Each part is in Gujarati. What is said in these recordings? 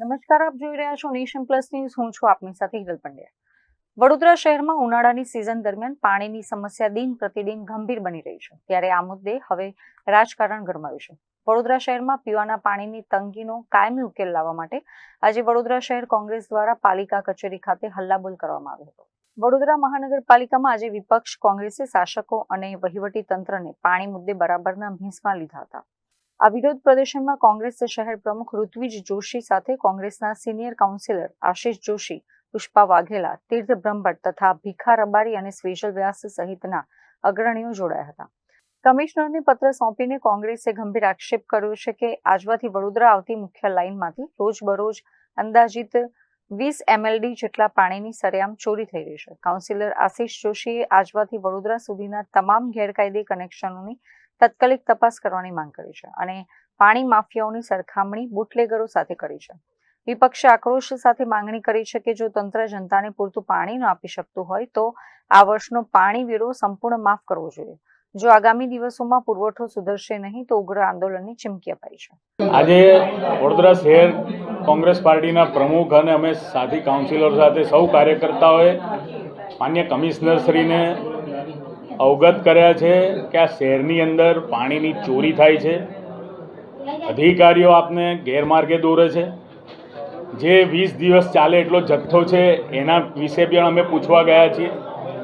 નમસ્કાર, આપ જોઈ રહ્યા છો નેશન પ્લસ ન્યૂઝ. હું છું આપની સાથે હિરલ પંડ્યા. વડોદરા શહેરમાં ઉનાળાની સિઝન દરમિયાન પાણીની સમસ્યા દિન પ્રતિદિન ગંભીર બની રહી છે. ત્યારે આ મુદ્દે હવે રાજકારણ ગરમાયું છે. વડોદરા શહેરમાં પીવાના પાણીની તંગીનો કાયમી ઉકેલ લાવવા માટે આજે વડોદરા શહેર કોંગ્રેસ દ્વારા પાલિકા કચેરી ખાતે હલ્લાબોલ કરવામાં આવ્યો હતો. વડોદરા મહાનગરપાલિકામાં આજે વિપક્ષ કોંગ્રેસે શાસકો અને વહીવટી તંત્રને પાણી મુદ્દે બરાબરના ભીંસમાં લીધા હતા. આ વિરોધ પ્રદર્શનમાં કોંગ્રેસ શહેર પ્રમુખ ઋત્વિજ જોશી સાથે કોંગ્રેસના સિનિયર કાઉન્સિલર આશિષ જોશી, પુષ્પા વાઘેલા, તીર્થ બ્રહ્મભટ્ટ તથા ભીખા રબારી અને સ્વેજલ વ્યાસ સહિતના અગ્રણીઓ જોડાયા હતા. કમિશનરને પત્ર સોંપીને કોંગ્રેસે ગંભીર આક્ષેપ કર્યો છે કે આજવાથી વડોદરા આવતી મુખ્ય લાઇનમાંથી રોજબરોજ અંદાજિત 20 MLD જેટલા પાણીની સરેઆમ ચોરી થઈ રહી છે. કાઉન્સિલર આશિષ જોશીએ આજવાથી વડોદરા સુધીના તમામ ગેરકાયદે કનેક્શનોની તાત્કાલિક તપાસ કરવાની માંગ કરી છે અને પાણી માફિયાઓની સરખામણી બુટલેગરો સાથે કરી છે. વિપક્ષે આક્રોશ સાથે માંગણી કરી છે કે જો તંત્ર જનતાને પૂરતું પાણી ન આપી શકતું હોય તો આ વર્ષનો પાણી વેરો સંપૂર્ણ માફ કરવો જોઈએ. જો આગામી દિવસોમાં પુરવઠો સુધરશે નહીં તો ઉગ્ર આંદોલનની ચીમકી અપાઈ છે. આજે વડોદરા શહેર કોંગ્રેસ પાર્ટીના પ્રમુખ અને અમે સાથી કાઉન્સિલર સાથે સૌ કાર્યકર્તાઓએ માન્ય કમિશનરશ્રીને અવગત કર્યા છે કે આ શહેરની અંદર પાણીની ચોરી થાય છે. અધિકારીઓ આપને ગેરમાર્ગે દોરે છે. જે 20 દિવસ ચાલે એટલો જથ્થો છે એના વિશે પણ અમે પૂછવા ગયા છીએ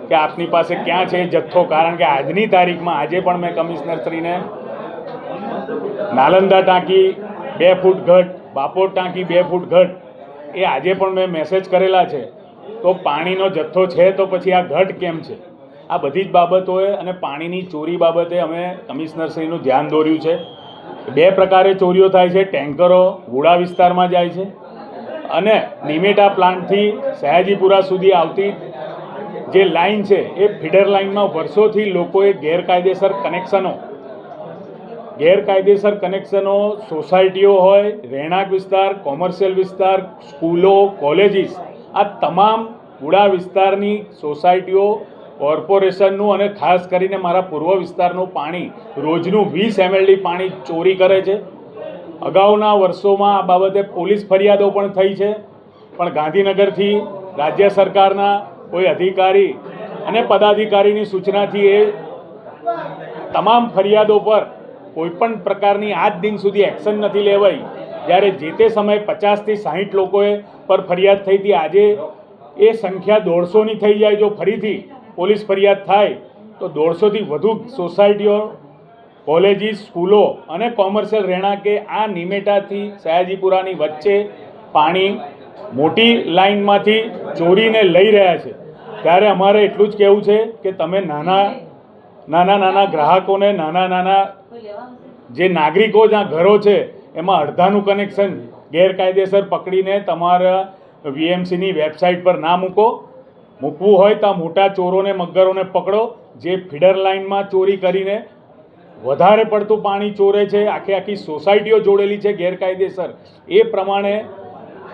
કે આપની પાસે ક્યાં છે જથ્થો, કારણ કે આજની તારીખમાં આજે પણ મેં કમિશનરશ્રીને નાલંદા ટાંકી 2 ફૂટ ઘટ, બાપોર ટાંકી 2 ફૂટ ઘટ એ આજે પણ મેં મેસેજ કરેલા છે. તો પાણીનો જથ્થો છે તો પછી આ ઘટ કેમ છે? આ બધી જ બાબતોએ અને પાણીની ચોરી બાબતે અમે કમિશનરશ્રીનું ધ્યાન દોર્યું છે. 2 પ્રકારે ચોરીઓ થાય છે. ટેન્કરો વુડા વિસ્તારમાં જાય છે અને નિમેટા પ્લાન્ટથી સયાજીપુરા સુધી આવતી જે લાઈન છે એ ફીડર લાઈનમાં વર્ષોથી લોકોએ ગેરકાયદેસર કનેક્શનો સોસાયટીઓ હોય, રહેણાંક વિસ્તાર, કોમર્શિયલ વિસ્તાર, સ્કૂલો, કોલેજીસ, આ તમામ વુડા વિસ્તારની સોસાયટીઓ કોર્પોરેશનનું અને ખાસ કરીને મારા પૂર્વ વિસ્તારનું પાણી રોજનું 20 MLD પાણી ચોરી કરે છે. અગાઉના વર્ષોમાં આ બાબતે પોલીસ ફરિયાદો પણ થઈ છે, પણ ગાંધીનગરથી રાજ્ય સરકારના કોઈ અધિકારી અને પદાધિકારીની સૂચનાથી એ તમામ ફરિયાદો પર કોઈપણ પ્રકારની આજ દિન સુધી એક્શન નથી લેવાઈ. જ્યારે જે તે સમયે 50 થી 60 લોકોએ પર ફરિયાદ થઈ હતી, આજે એ સંખ્યા 150ની થઈ જાય. જો ફરીથી પોલીસ ફરિયાદ થાય તો 150થી વધુ સોસાયટીઓ, કોલેજીસ, સ્કૂલો અને કોમર્શિયલ રહેણાંકે આ નિમેટાથી સયાજીપુરાની વચ્ચે પાણી મોટી લાઇનમાંથી ચોરીને લઈ રહ્યા છે. ત્યારે અમારે એટલું જ કહેવું છે કે તમે નાના ગ્રાહકોને, નાના જે નાગરિકો જ્યાં ઘરો છે એમાં અડધાનું કનેક્શન ગેરકાયદેસર પકડીને તમારા VMCની વેબસાઇટ પર ના મૂકવું હોય તો મોટા ચોરોને, મગરોને પકડો જે ફીડર લાઇનમાં ચોરી કરીને વધારે પડતું પાણી ચોરે છે. આખી સોસાયટીઓ જોડેલી છે ગેરકાયદેસર. એ પ્રમાણે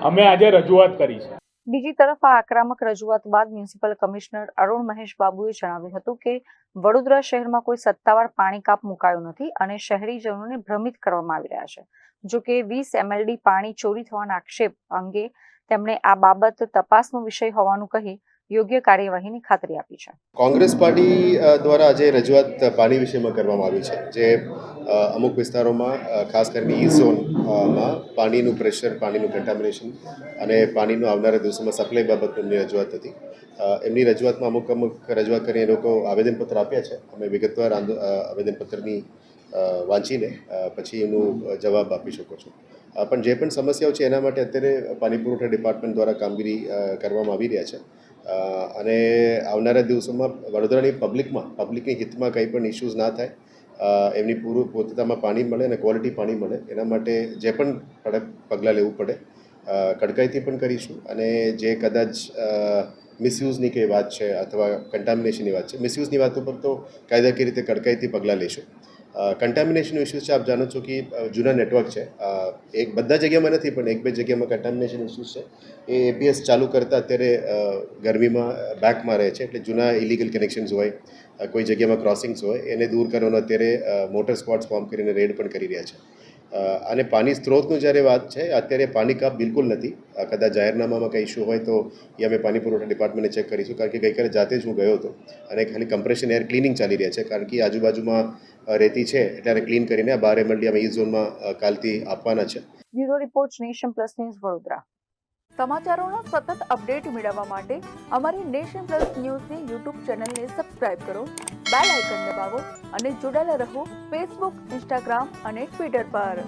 અમે આજે રજૂઆત કરી છે. બીજી તરફ આ આક્રમક રજૂઆત બાદ મ્યુનિસિપલ કમિશનર અરુણ મહેશ બાબુએ જણાવ્યું હતું કે વડોદરા શહેરમાં કોઈ સત્તાવાર પાણી કાપ મુકાયો નથી અને શહેરીજનોને ભ્રમિત કરવામાં આવી રહ્યા છે. જો કે 20 MLD પાણી ચોરી થવાના આક્ષેપ અંગે તેમણે આ બાબત તપાસનો વિષય હોવાનું કહી યોગ્ય કાર્યવાહીની ખાતરી આપી છે. કોંગ્રેસ પાર્ટી દ્વારા આજે રજૂઆત પાણી વિષયમાં કરવામાં આવી છે. જે અમુક વિસ્તારોમાં ખાસ કરીને ઈસ્ટ ઝોનમાં પાણીનું પ્રેશર, પાણીનું કન્ટામિનેશન અને પાણીનું આવનારા દિવસોમાં સપ્લાય બાબતની રજૂઆત હતી. એમની રજૂઆતમાં અમુક રજૂઆત કરી એ લોકો આવેદનપત્ર આપ્યા છે. અમે વિગતવાર આવેદનપત્રની વાંચીને પછી એનું જવાબ આપી શકો છો. પણ જે પણ સમસ્યાઓ છે એના માટે અત્યારે પાણી પુરવઠા ડિપાર્ટમેન્ટ દ્વારા કામગીરી કરવામાં આવી રહ્યા છે અને આવનારા દિવસોમાં વડોદરાની પબ્લિકની હિતમાં કંઈ પણ ઇશ્યુઝ ના થાય, એમની પૂર્વતામાં પાણી મળે અને ક્વોલિટી પાણી મળે એના માટે જે પણ કડક પગલાં લેવું પડે કડકાઈથી પણ કરીશું. અને જે કદાચ મિસયુઝની કંઈ વાત છે અથવા કન્ટામિનેશનની વાત છે, મિસયુઝની વાત ઉપર તો કાયદાકીય રીતે કડકાઈથી પગલાં લઈશું. કન્ટામિનેશન ઇસ્યુઝ છે, આપ જાણો છો કે જૂના નેટવર્ક છે, બધા જગ્યામાં નથી પણ 1-2 જગ્યામાં કન્ટામિનેશન ઇસ્યુઝ છે. એ APS ચાલુ કરતાં અત્યારે ગરમીમાં બેકમાં રહે છે. એટલે જૂના ઇલીગલ કનેક્શન્સ હોય, કોઈ જગ્યામાં ક્રોસિંગ્સ હોય, એને દૂર કરવાનો અત્યારે મોટર સ્ક્વોડ્સ ફોર્મ કરીને રેડ પણ કરી રહ્યા છે. અને પાણી સ્ત્રોતનું જ્યારે વાત છે, અત્યારે પાણી કાપ બિલકુલ નથી. કદાચ જાહેરનામામાં કંઈ ઇસ્યુ હોય તો એ અમે પાણી પુરવઠા ડિપાર્ટમેન્ટને ચેક કરીશું, કારણ કે ગઈકાલે જાતે જ હું ગયો હતો અને ખાલી કમ્પ્રેશન એર ક્લિનિંગ ચાલી રહ્યા છે, કારણ કે આજુબાજુમાં રેતી છે એટલે એને ક્લીન કરીને 12 MLD અમે ઈ ઝોનમાં કાલથી આપવાના છે. Bureau report Nation Plus News Vadodara. સમાચારોના સતત અપડેટ મેળવવા માટે અમારી નેશન પ્લસ ન્યૂઝની યુટ્યુબ ચેનલને સબસ્ક્રાઇબ કરો, બેલ આઇકન દબાવો અને જોડાયેલા રહો ફેસબુક, ઇન્સ્ટાગ્રામ અને ટ્વિટર પર.